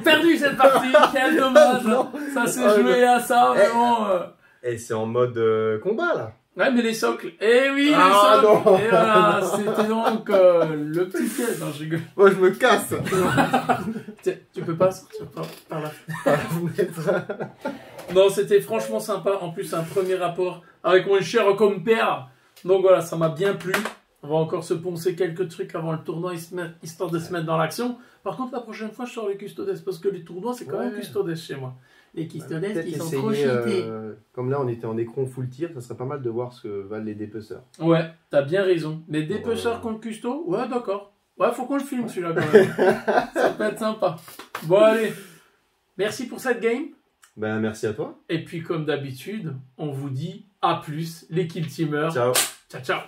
perdu cette partie. Quel dommage. Ça s'est joué à ça, vraiment. Et c'est en mode combat, là. Ouais, mais les socles. Eh oui, les socles. Non. Et voilà, c'était donc le petit piège. Non, je rigole. Moi, je me casse. Tu peux pas sortir par la fenêtre. Non, c'était franchement sympa. En plus, un premier rapport avec mon cher compère. Donc voilà, ça m'a bien plu. On va encore se poncer quelques trucs avant le tournoi, histoire de se mettre dans l'action. Par contre, la prochaine fois, je sors les custodes, parce que les tournois, c'est quand même custodes chez moi. Les custodes, ils sont trop cheatés. Comme là, on était en écron full tir, ça serait pas mal de voir ce que valent les dépeceurs. Ouais, t'as bien raison. Les dépeceurs contre custo, ouais, d'accord. Ouais, faut qu'on le filme celui-là quand même. Ça peut être sympa. Bon, allez. Merci pour cette game. Ben, merci à toi. Et puis, comme d'habitude, on vous dit à plus, les Kill Teamers. Ciao. Ciao, ciao.